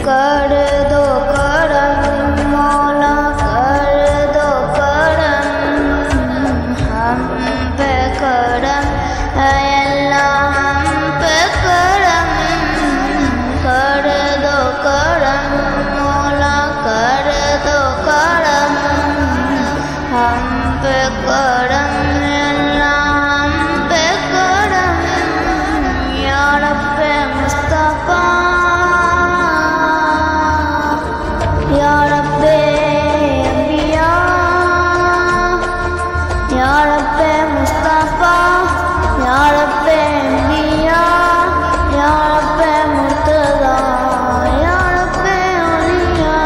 कर दो करम मौला कर दो करम हम पे करम है अल्लाह हम पे करम कर दो करम मौला कर दो करम हम पे करम अल्लाह हम पे करम या रब्बे मुस्तफा या रब्बे अंबिया या रब्बे मुस्तफा या रब्बे अंबिया या रब्बे मुर्तज़ा या रब्बे औलिया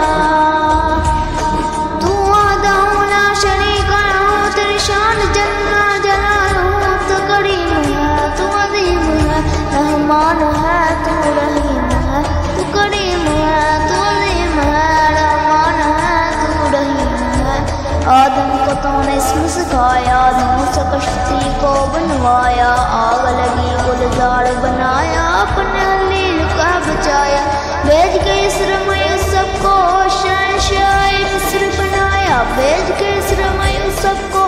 तू वहदहू ला शरीक लहू तेरी शान जल्ला जलालहू तू करीम है तू अज़ीम है रहमान है तू रहीम है तू करीम है तू अज़ीम है रहमान है तू रहीम है आदम को तूने इसमें सिखाया मूसा कश्ती को बनवाया आग लगी गुलजार बनाया अपने हलील का बचाया भेज के इसर में सबको शहंशाह मिस्र बनाया भेज के इसर में सबको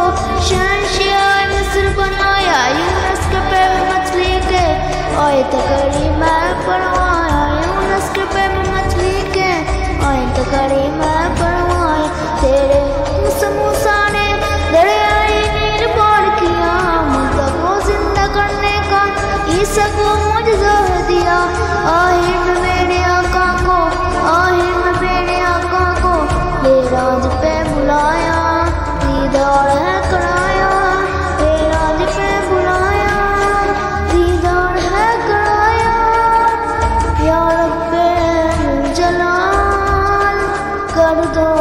शहंशाह मिस्र बनाया यूनुस के पे में मछली के आयत करीमा पढ़वाया यूनुस के पे में मछली के आयत करीमा पढ़वाया तेरे मूसा ने दरियाई नीर पार किया मूसा को जिंदा करने का ईसा को मुझे दिया आहिर में मेरे आका को आहिर में मेरे आका को ले राज पे बुलाया दीदार है कराया ले राज पे बुलाया दीदार है कराया या रब्बे जलाल कर दो